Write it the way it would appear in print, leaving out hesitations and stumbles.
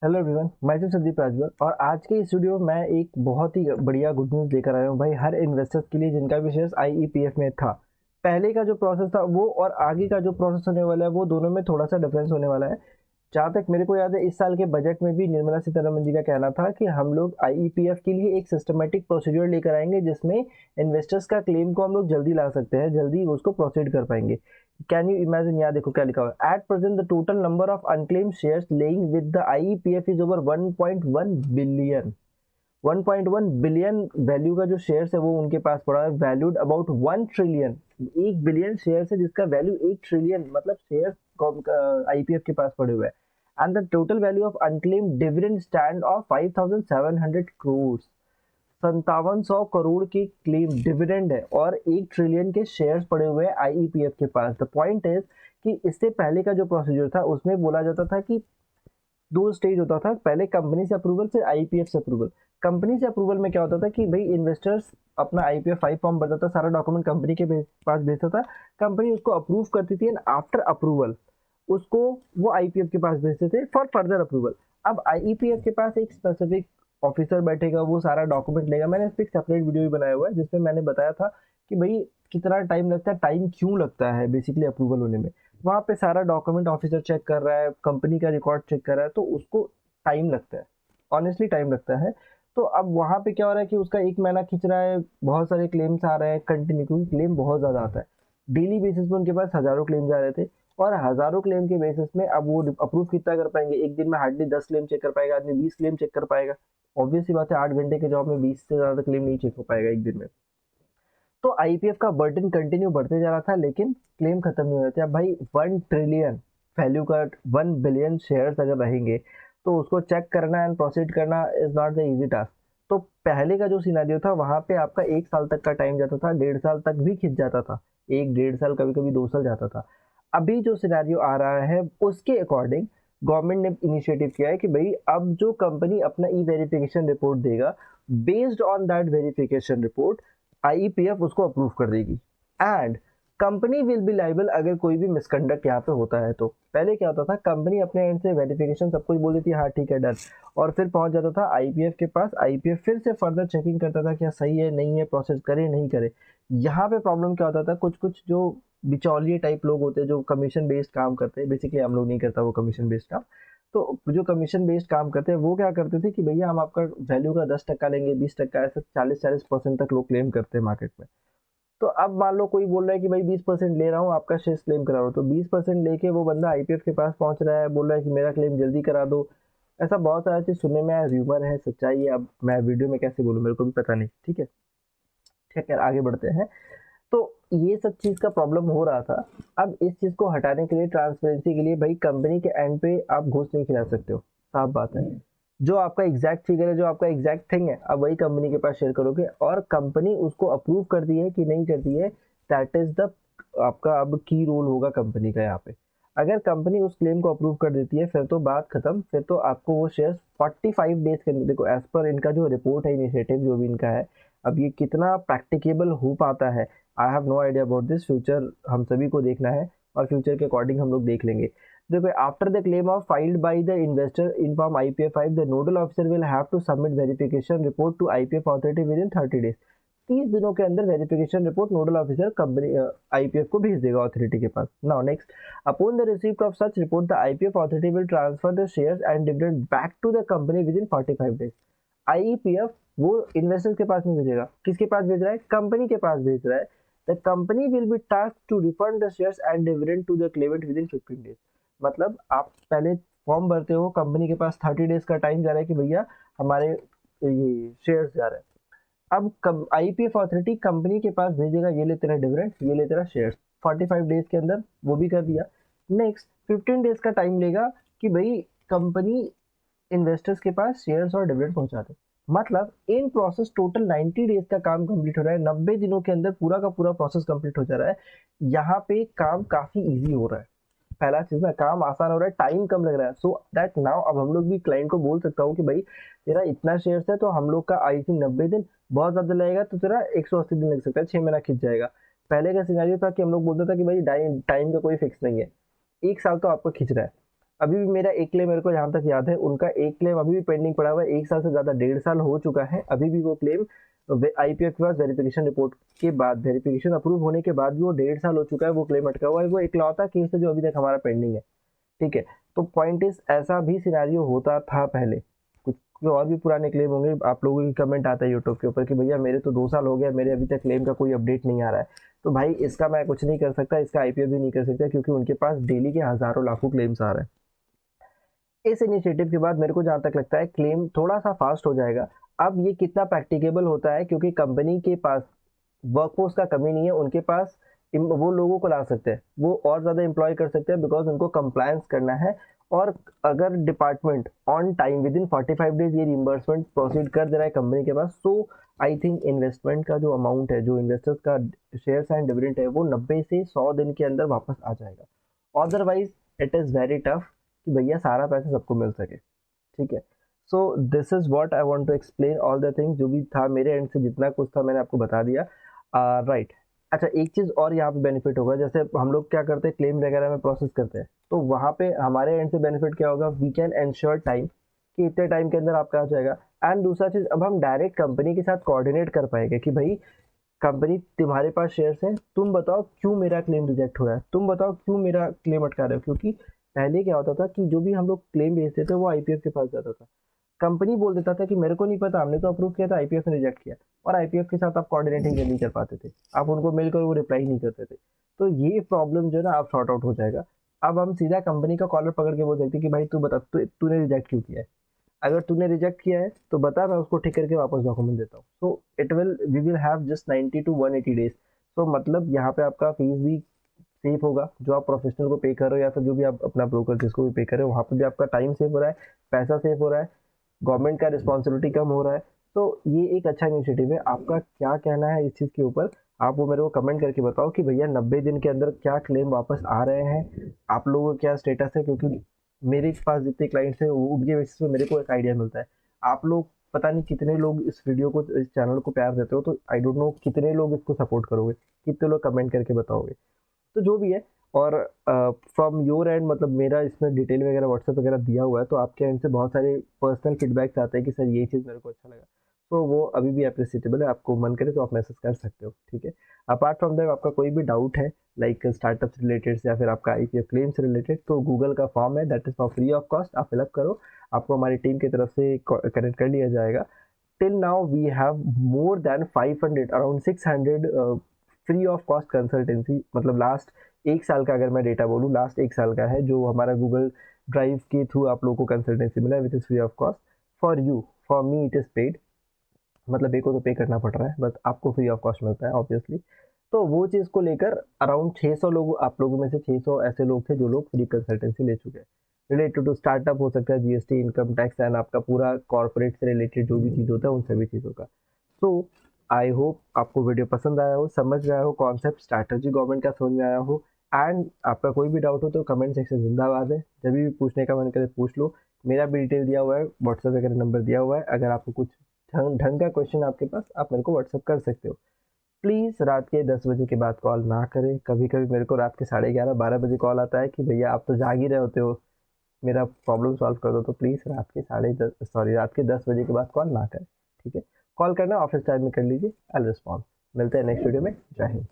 Hello everyone, मैं हूं संदीप राजभर और आज के इस वीडियो में मैं एक बहुत ही बढ़िया गुड न्यूज़ लेकर आया हूं भाई हर इन्वेस्टर्स के लिए जिनका भी शेयर्स आईईपीएफ में था। पहले का जो प्रोसेस था वो और आगे का जो प्रोसेस होने वाला है वो दोनों में थोड़ा सा डिफरेंस होने वाला है। जहाँ तक मेरे को याद है इस साल के बजट में भी निर्मला सीतारमन जी का कहना था कि हम लोग आईईपीएफ के लिए एक सिस्टमेटिक प्रोसीजर लेकर आएंगे जिसमें इन्वेस्टर्स का क्लेम को हम लोग जल्दी ला सकते हैं, जल्दी उसको प्रोसीड कर पाएंगे। कैन यू इमेजिन, यहाँ देखो क्या लिखा हुआ है, at present the total number of unclaimed shares lying with the IEPF is over 1.1 billion. 1.1 billion value का जो शेयर्स है वो उनके पास पड़ा है, valued about 1 trillion. 1 billion shares है जिसका वैल्यू 1 ट्रिलियन, मतलब शेयर्स आईपीएफ के पास पड़े हुए हैं। And the total value of unclaimed dividend stand of 5,700 crore. 5700 crore की क्लेम डिविडेंड है और 1 ट्रिलियन के शेयर्स पड़े हुए हैं आईईपीएफ के पास। द पॉइंट इज कि इससे पहले का जो प्रोसीजर था उसमें बोला जाता था कि दो स्टेज होता था, पहले कंपनी से अप्रूवल फिर आईपीएफ से अप्रूवल। कंपनी से अप्रूवल में क्या होता था कि भाई इन्वेस्टर्स अपना आईपीएफ 5 फॉर्म भरता था, सारा डॉक्यूमेंट कंपनी के पास भेजता था, कंपनी उसको अप्रूव करती थी एंड आफ्टर अप्रूवल उसको वो आईपीएफ के पास भेजते थे फॉर फर्दर अप्रूवल। अब आईईपीएफ के पास एक स्पेसिफिक ऑफिसर बैठेगा, वो सारा डॉक्यूमेंट लेगा। मैंने इस पर एक सेपरेट वीडियो भी बनाया हुआ है जिसमें मैंने बताया था कि भाई कितना टाइम लगता है, टाइम क्यों लगता है बेसिकली अप्रूवल होने में। वहाँ पे सारा डॉक्यूमेंट ऑफिसर चेक कर रहा है, कंपनी का रिकॉर्ड चेक कर रहा है, तो उसको टाइम लगता है, ऑनेस्टली टाइम लगता है। तो अब वहाँ पे क्या हो रहा है कि उसका 1 महीना खींच रहा है, बहुत सारे क्लेम्स आ रहे हैं कंटिन्यू, क्योंकि क्लेम बहुत ज़्यादा आता है। डेली बेसिस पे उनके पास हज़ारों क्लेम्स आ रहे थे और हज़ारों क्लेम के बेसिस में अब वो अप्रूव कितना कर पाएंगे। एक दिन में हार्डली 10 क्लेम चेक कर पाएगा आदमी, 20 क्लेम चेक कर पाएगा। ऑब्वियस सी बात है, 8 घंटे के जॉब में 20 से ज़्यादा क्लेम नहीं चेक हो पाएगा एक दिन में। तो आईपीएफ का बर्डन कंटिन्यू बढ़ते जा रहा था लेकिन क्लेम खत्म नहीं हो रहे थे। अब भाई 1 ट्रिलियन वैल्यू का 1 बिलियन शेयर्स अगर रहेंगे तो उसको चेक करना एंड प्रोसीड करना is not the easy task. तो पहले का जो सिनेरियो था वहां पे आपका 1 साल तक का टाइम जाता था, 1.5 साल तक भी खिंच जाता था, 1 1.5 साल, कभी कभी 2 साल जाता था। अभी जो सिनेरियो आ रहा है उसके अकॉर्डिंग गवर्नमेंट ने इनिशिएटिव किया है कि भाई अब जो कंपनी अपना ई वेरिफिकेशन रिपोर्ट देगा, based on that verification report IEPF उसको अप्रूव कर देगी and company will be liable अगर कोई भी मिसकंडक्ट यहाँ पे होता है। तो पहले क्या होता था, कंपनी अपने एंड से वेरिफिकेशन सब कुछ बोल देती है, हाँ ठीक है डन, और फिर पहुंच जाता था आईपीएफ के पास, आईपीएफ फिर से फर्दर चेकिंग करता था क्या सही है नहीं है, प्रोसेस करे नहीं करे। यहाँ पे प्रॉब्लम क्या होता था, कुछ कुछ जो बिचौलिए टाइप लोग होते हैं जो कमीशन बेस्ड काम करते हैं, बेसिकली हम लोग नहीं करता वो कमीशन बेस्ड काम। तो जो कमीशन बेस्ड काम करते हैं वो क्या करते थे कि भैया हम आपका वैल्यू का 10% लेंगे, 20%, ऐसे 40-40% तक लोग क्लेम करते हैं मार्केट में। तो अब मान लो कोई बोल रहा है कि भाई 20% ले रहा हूँ, आपका शेयर क्लेम करा रहा हूँ, तो 20% लेके वो बंदा आईपीएफ के पास पहुंच रहा है, बोल रहा है कि मेरा क्लेम जल्दी करा दो। ऐसा बहुत सारा चीज सुनने में आया, र्यूमर है, सच्चाई है, अब मैं वीडियो में कैसे बोलूँ मेरे को भी पता नहीं। ठीक है, ठीक है, आगे बढ़ते हैं। तो ये सब चीज का प्रॉब्लम हो रहा था। अब इस चीज को हटाने के लिए, ट्रांसपेरेंसी के लिए, भाई कंपनी के एंड पे आप घूस नहीं खिला सकते हो, साफ बात है। जो आपका एग्जैक्ट फिगर है, जो आपका एग्जैक्ट थिंग है, अब वही कंपनी के पास शेयर करोगे और कंपनी उसको अप्रूव करती है कि नहीं करती है, दैट इज द आपका अब की रोल होगा कंपनी का यहाँ पे। अगर कंपनी उस क्लेम को अप्रूव कर देती है फिर तो बात खत्म, फिर तो आपको वो शेयर 45 डेज के अंदर, देखो एज पर इनका जो रिपोर्ट है, इनिशिएटिव जो भी इनका है, अब ये कितना प्रैक्टिकेबल हो पाता है I have no idea about this. Future हम सभी को देखना है और फ्यूचर के अकॉर्डिंग हम लोग देख लेंगे। देखो, after the claim of filed by the investor in form IPF 5, the nodal officer will have to submit verification report to IPF authority within 30 days. 30 दिनों के अंदर verification report nodal officer company IPF को भेज देगा authority के पास। Now next, upon the receipt of such report the IPF authority will transfer the shares and dividend back to the company with in 45 days. आईईपीएफ वो investors के पास नहीं भेजेगा, किसके पास भेज रहा है, कंपनी के पास भेज रहा है। The company will be task to refund the shares and dividend to the claimant within 15 days. मतलब आप पहले फॉर्म भरते हो, कंपनी के पास 30 डेज का टाइम जा रहा है कि भैया हमारे ये शेयर्स जा रहे हैं। अब आईपीएफ अथॉरिटी कंपनी के पास भेजेगा, ये ले तेरा डिविडेंड, ये ले तेरा शेयर्स, 45 डेज के अंदर वो भी कर दिया। नेक्स्ट 15 डेज का टाइम लेगा कि भाई कंपनी इन्वेस्टर्स के पास शेयर्स और डिविडेंड पहुंचा दे। मतलब इन प्रोसेस टोटल 90 डेज का काम कंप्लीट हो रहा है, 90 दिनों के अंदर पूरा का पूरा प्रोसेस कंप्लीट हो जा रहा है। यहाँ पे काम काफी इजी हो रहा है। पहला चीज ना, काम आसान हो रहा है, टाइम कम लग रहा है, सो दैट नाउ अब हम लोग भी क्लाइंट को बोल सकता हूँ कि भाई तेरा इतना शेयर्स है तो हम लोग का आई थिंक 90 दिन, बहुत ज्यादा लगेगा तो तेरा 180 दिन लग सकता है, 6 महीना खिंच जाएगा। पहले का सिनेरियो था कि हम लोग बोलते था कि भाई टाइम का कोई फिक्स नहीं है, 1 साल तो आपका खिंच रहा है। अभी भी मेरा एक क्लेम मेरे को जहाँ तक याद है, उनका एक क्लेम अभी भी पेंडिंग पड़ा हुआ है, 1 साल से ज़्यादा 1.5 साल हो चुका है, अभी भी वो क्लेम आईपीएफ के पास वेरिफिकेशन रिपोर्ट के बाद, वेरिफिकेशन अप्रूव होने के बाद भी वो 1.5 साल हो चुका है, वो क्लेम अटका हुआ है। वो इकलौता केस है जो अभी तक हमारा पेंडिंग है, ठीक है। तो पॉइंट इज, ऐसा भी सिनेरियो होता था पहले, कुछ और भी पुराने क्लेम होंगे, आप लोगों की कमेंट आता है यूट्यूब के ऊपर कि भैया मेरे तो 2 साल हो गया, मेरे अभी तक क्लेम का कोई अपडेट नहीं आ रहा है। तो भाई इसका मैं कुछ नहीं कर सकता, इसका आईपीएफ भी नहीं कर सकता, क्योंकि उनके पास डेली के हज़ारों लाखों क्लेम्स आ रहे हैं। इस इनिशिएटिव के बाद मेरे को जहाँ तक लगता है क्लेम थोड़ा सा फास्ट हो जाएगा। अब ये कितना प्रैक्टिकेबल होता है, क्योंकि कंपनी के पास वर्कफोर्स का कमी नहीं है, उनके पास वो लोगों को ला सकते हैं, वो और ज़्यादा एम्प्लॉय कर सकते हैं, बिकॉज उनको कंप्लायंस करना है। और अगर department on time with in 45 days ये रिम्बर्समेंट प्रोसीड कर दे रहा है कंपनी के पास, तो आई थिंक इन्वेस्टमेंट का जो अमाउंट है, जो इन्वेस्टर्स का शेयर्स एंड डिविडेंड है, वो 90 से 100 दिन के अंदर वापस आ जाएगा। Otherwise it is very tough कि भैया सारा पैसा सबको मिल सके, ठीक है। So this is what I want to explain all the things, जो भी था मेरे एंड से जितना कुछ था मैंने आपको बता दिया, राइट। अच्छा, एक चीज़ और यहाँ पे बेनिफिट होगा, जैसे हम लोग क्या करते हैं क्लेम वगैरह में प्रोसेस करते हैं, तो वहाँ पे हमारे एंड से बेनिफिट क्या होगा, वी कैन एंश्योर टाइम कि इतने टाइम के अंदर आपका आ जाएगा। एंड दूसरा चीज़, अब हम डायरेक्ट कंपनी के साथ कोऑर्डिनेट कर पाएंगे कि भाई कंपनी तुम्हारे पास शेयर्स हैं, तुम बताओ क्यों मेरा क्लेम रिजेक्ट हो रहा है, तुम बताओ क्यों मेरा क्लेम अटका रहे हो। क्योंकि पहले क्या होता था कि जो भी हम लोग क्लेम भेजते थे वो आईपीएफ के पास जाता था, कंपनी बोल देता था कि मेरे को नहीं पता, हमने तो अप्रूव किया था, आईपीएफ ने रिजेक्ट किया। और आईपीएफ के साथ आप कोऑर्डिनेटिंग नहीं कर पाते थे, आप उनको मेल करो वो रिप्लाई नहीं करते थे। तो ये प्रॉब्लम जो है ना आप सॉर्ट आउट हो जाएगा। अब हम सीधा कंपनी का कॉलर पकड़ के बोल सकते हैं कि भाई तू बता, तूने रिजेक्ट क्यों किया है, अगर तूने रिजेक्ट किया है तो बता, मैं उसको ठीक करके वापस डॉक्यूमेंट देता हूँ। So it will we will have just 90 to 180 days. तो मतलब यहाँ पे आपका फीस भी सेफ होगा, जो आप प्रोफेशनल को पे कर रहे हो या फिर जो भी आप अपना ब्रोकर जिसको भी पे कर रहे हो, वहाँ पे भी आपका टाइम सेव हो रहा है, पैसा सेव हो रहा है, गवर्नमेंट का रिस्पॉन्सिबिलिटी कम हो रहा है। तो ये एक अच्छा इनिशिएटिव है। आपका क्या कहना है इस चीज़ के ऊपर, आप वो मेरे को कमेंट करके बताओ कि भैया 90 दिन के अंदर क्या क्लेम वापस आ रहे हैं, आप लोगों का क्या स्टेटस है। क्योंकि मेरे पास जितने क्लाइंट्स हैं उनके बेसिस पे मेरे को एक आइडिया मिलता है। आप लोग पता नहीं कितने लोग इस वीडियो को, इस चैनल को प्यार देते हो, तो आई डोंट नो कितने लोग इसको सपोर्ट करोगे, कितने लोग कमेंट करके बताओगे। तो जो भी है, और फ्रॉम योर एंड, मतलब मेरा इसमें डिटेल वगैरह व्हाट्सएप वगैरह दिया हुआ है, तो आपके एंड से बहुत सारे पर्सनल फीडबैक्स आते हैं कि सर ये चीज़ मेरे को अच्छा लगा, तो वो अभी भी अप्रिसिएटेबल है। आपको मन करे तो आप मैसेज कर सकते हो, ठीक है। अपार्ट फ्रॉम दैट, आपका कोई भी डाउट है लाइक स्टार्टअप से रिलेटेड या फिर आपका आईपीएफ क्लेम से रिलेटेड, तो गूगल का फॉर्म है, that is for free of cost, आप फिलअप करो, आपको हमारी टीम की तरफ से कनेक्ट कर लिया जाएगा। Till now we have more than 500, around 600 free of cost consultancy, मतलब लास्ट 1 साल का अगर मैं डेटा बोलूँ, लास्ट 1 साल का है जो हमारा गूगल ड्राइव के थ्रू आप लोगों को कंसल्टेंसी मिला है, which is free of cost for you. For me it is paid, मतलब एक को तो पे करना पड़ रहा है, बट आपको फ्री ऑफ कॉस्ट मिलता है ऑब्वियसली। तो वो चीज़ को लेकर अराउंड 600 लोग, आप लोगों में से 600 ऐसे लोग थे जो लोग फ्री कंसल्टेंसी ले चुके हैं, रिलेटेड टू स्टार्टअप हो सकता है, जीएसटी, इनकम टैक्स एंड आपका पूरा कॉर्पोरेट से रिलेटेड जो भी चीज़ होता है उन सभी चीज़ों का। सो आई होप आपको वीडियो पसंद आया हो, समझ में आया हो, कॉन्सेप्ट स्ट्रैटेजी गवर्नमेंट का समझ में आया हो। एंड आपका कोई भी डाउट हो तो कमेंट सेक्शन जिंदाबाद है, जब भी पूछने का मन करे पूछ लो। मेरा भी डिटेल दिया हुआ है, व्हाट्सएप वगैरह नंबर दिया हुआ है, अगर आपको कुछ ढंग का क्वेश्चन आपके पास, आप मेरे को व्हाट्सएप कर सकते हो। प्लीज़ रात के 10 बजे के बाद कॉल ना करें। कभी कभी मेरे को रात के 11:30-12 बजे कॉल आता है कि भैया आप तो जाग ही रहे होते हो, मेरा प्रॉब्लम सॉल्व कर दो। तो प्लीज़ रात के 10 बजे के बाद कॉल ना करें, ठीक है। कॉल करना ऑफिस टाइम में कर लीजिए, आई रिस्पॉन्ड। मिलते हैं नेक्स्ट वीडियो में। जय हिंद।